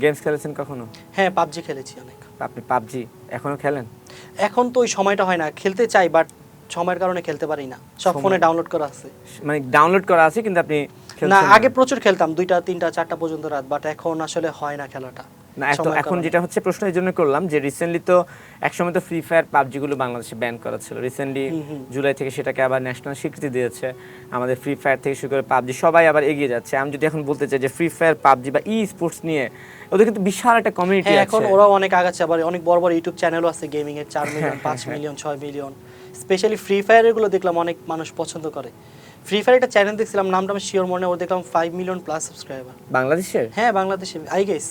Games খেলেছেন কখনো? হ্যাঁ, পাবজি খেলেছি অনেক। আপনি পাবজি এখনো খেলেন? এখন তো ওই সময়টা হয় না, খেলতে চাই বাট সময়ের কারণে খেলতে পারি না। সব ফোনে ডাউনলোড করা আছে। মানে ডাউনলোড করা আছে কিন্তু আপনি না, খেলছেন আগে প্রচুর খেলতাম, 2টা 3টা 4টা পর্যন্ত রাত, বাট এখন আসলে হয় না খেলাটা। না, সময়ের এখন কারণে। যেটা হচ্ছে প্রশ্ন এই জন্য করলাম যে রিসেন্টলি তো একসময় তো ফ্রি ফায়ার পাবজি গুলো বাংলাদেশে ব্যান করা ছিল, রিসেন্টলি জুলাই থেকে সেটাকে আবার ন্যাশনাল স্বীকৃতি দিয়েছে। আমাদের ফ্রি ফায়ার থেকে শুরু করে পাবজি সবাই আবার এগিয়ে যাচ্ছে। আমি যদি এখন বলতে চাই যে ফ্রি ফায়ার পাবজি বা ই স্পোর্টস নিয়ে ওদের কিন্তু বিশাল একটা কমিউনিটি হ্যাঁ, আছে। এখন ওরাও অনেক আগাচ্ছে, আবার অনেক বড় বড় ইউটিউব চ্যানেলও আছে গেমিং এর, 4 million 5 million 6 million. Specially free ফায়ারের গুলো দেখলাম অনেক মানুষ পছন্দ করে। ফ্রি ফায়ার একটা চ্যানেল দেখছিলাম, নামটা আমি শিওর মনে নেই, ওর দেখলাম 5 মিলিয়ন প্লাস সাবস্ক্রাইবার। বাংলাদেশের? হ্যাঁ, বাংলাদেশে আই গেস।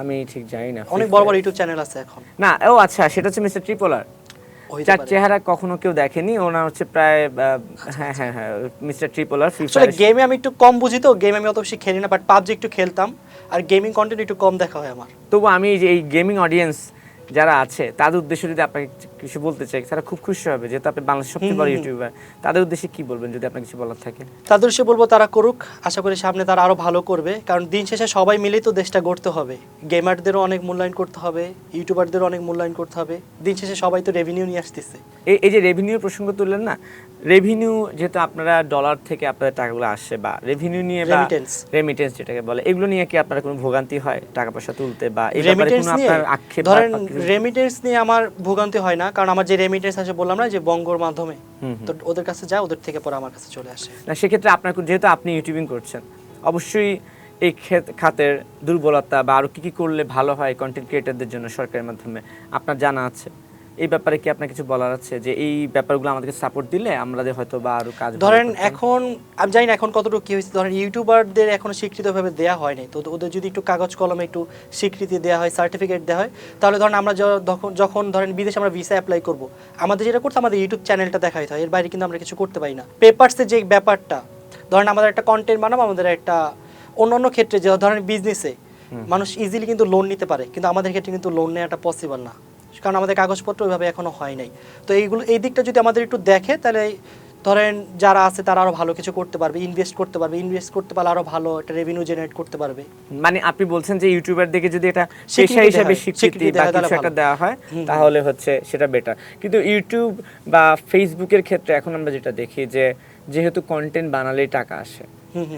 আমি ঠিক জানি না। অনেক বড় বড় ইউটিউব চ্যানেল আছে এখন। না, ও আচ্ছা, সেটা হচ্ছে মিস্টার ট্রিপলার, হইতে যার পারে। চেহারা কখনো কেউ দেখেনি। ওনার হচ্ছে প্রায় হ্যাঁ হ্যাঁ হ্যাঁ, মিস্টার ট্রিপলার ফ্রি আসলে ফায়ার। গেমে আমি একটু কম বুঝি, তো গেম আমি অত বেশি খেলি না, বাট পাবজি একটু খেলতাম। আর গেমিং কন্টেন্ট একটু কম দেখা হয় আমার। তবু আমি যে এই গেমিং অডিয়েন্স যারা আছে তাদের উদ্দেশ্যে যদি আপনাকে কিছু বলতে চাই, তারা খুব খুশি হবে, যেহেতু আপনি বাংলাদেশের সবচেয়ে বড় ইউটিউবার। তাদের উদ্দেশ্যে কি বলবেন যদি আপনার কিছু বলার থাকে? তাদের সে বলবো তারা করুক, আশা করি সামনে তারা আরো ভালো করবে, কারণ দিন শেষে সবাই মিলেই তো দেশটা গড়তে হবে। গেমারদেরও অনেক মূল্যায়ন করতে হবে, ইউটিউবারদেরও অনেক মূল্যায়ন করতে হবে। দিন শেষে সবাই তো রেভিনিউ নিয়ে আসতেছে। এই যে রেভিনিউ প্রসঙ্গ তুললেন না, রেভিনিউ যেহেতু আপনারা ডলার থেকে আপনাদের টাকাগুলো আসে, বা রেভিনিউ নিয়ে বা রেমিটেন্স যেটাকে বলে, এগুলো নিয়ে কি আপনার কোনো ভোগান্তি হয় টাকা পয়সা তুলতে, বা এই ব্যাপারে কোনো আপনার আক্ষেপ? ধরেন রেমিটেন্স নিয়ে আমার ভোগান্তি হয় না, কারণ আমার যে রেমিটেন্স আছে বললাম না যে বঙ্গর মাধ্যমে, তো ওদের কাছে যায়, ওদের থেকে পরে আমার কাছে চলে আসে। না, সেক্ষেত্রে আপনার যেহেতু আপনি ইউটিউবিং করছেন, অবশ্যই এই খাতের দুর্বলতা বা আরো কি কি করলে ভালো হয় কন্টেন্ট ক্রিয়েটরদের জন্য সরকারের মাধ্যমে আপনার জানা আছে? এই ব্যাপারে কি আপনার কিছু বলার আছে যে এই ব্যাপারগুলো আমাদেরকে সাপোর্ট দিলে আমাদের হয়তো বা আরো কাজ? ধরেন এখন আমি জানি না এখন কতটুকু কি হয়েছে, ধরেন ইউটিউবারদের এখনো স্বীকৃতভাবে দেওয়া হয়নি, তো ওদের যদি একটু কাগজ কলমে একটু স্বীকৃতি দেওয়া হয়, সার্টিফিকেট দেওয়া হয়, তাহলে ধরেন আমরা যখন ধরেন বিদেশে আমরা ভিসা অ্যাপ্লাই করব, আমাদের যেটা করতে আমাদের ইউটিউব চ্যানেলটা দেখাইতে হয়, এর বাইরে কিন্তু আমরা কিছু করতে পারি না। পেপারসের যে ব্যাপারটা, ধরেন আমাদের একটা কন্টেন্ট বানাবো, আমাদের একটা অন্য ক্ষেত্রে যে ধরেন বিজনেসে মানুষ ইজিলি কিন্তু লোন নিতে পারে, কিন্তু আমাদের ক্ষেত্রে কিন্তু লোন নেওয়াটা পসিবল না, কারণ আমাদের কাগজপত্র ওইভাবে এখনো হয় নাই। তো এই দিকটা যদি আমাদের একটু দেখে, তাহলে ধরেন যারা আছে তারা আরো ভালো কিছু করতে পারবে, ইনভেস্ট করতে পারলে আরো ভালো একটা রেভিনিউ জেনারেট করতে পারবে। মানে আপনি বলছেন যে ইউটিউবারদেরকে যদি এটা পেশা হিসেবে স্বীকৃতি বা কিছু একটা দেওয়া হয়, তাহলে হচ্ছে সেটা বেটার। কিন্তু ইউটিউব বা ফেসবুকের ক্ষেত্রে এখন আমরা যেটা দেখি যে যেহেতু কন্টেন্ট বানালেই টাকা আসে,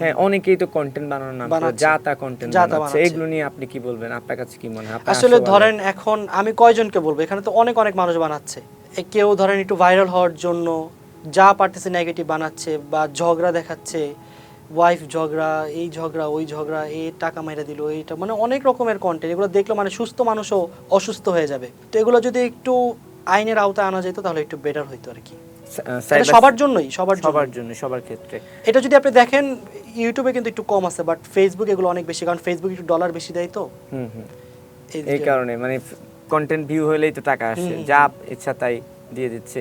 হ্যাঁ, অনেকেই তো কন্টেন্ট বানানোর নাম করে যা তা কন্টেন্ট বানাচ্ছে। এগুলো নিয়ে আপনি কি বলবেন? আপনার কাছে কি মনে হয়? আসলে ধরেন এখন আমি কয়জনকে বলবো, এখানে তো অনেক অনেক মানুষ বানাচ্ছে। কেউ ধরেন একটু ভাইরাল হওয়ার জন্য যা পারতেছে নেগেটিভ বানাচ্ছে, বা ঝগড়া দেখাচ্ছে, ওয়াইফ ঝগড়া, এই ঝগড়া ওই ঝগড়া, এই টাকা মাইরা দিল, এইটা মানে অনেক রকমের কন্টেন্ট। এগুলো দেখলে মানে সুস্থ মানুষও অসুস্থ হয়ে যাবে। তো এগুলো যদি একটু আইনের আওতায় আনা যেত তাহলে একটু বেটার হইতো আর কি। সবার জন্যই, সবার ক্ষেত্রে। এটা যদি আপনি দেখেন ইউটিউবে কিন্তু একটু কম আছে, বাট ফেসবুক এগুলো অনেক বেশি, কারণ ফেসবুক একটু ডলার বেশি দেয় তো। এই কারণে মানে কন্টেন্ট ভিউ হলেই তো টাকা আসে, যা ইচ্ছা তাই দিয়ে দিচ্ছে।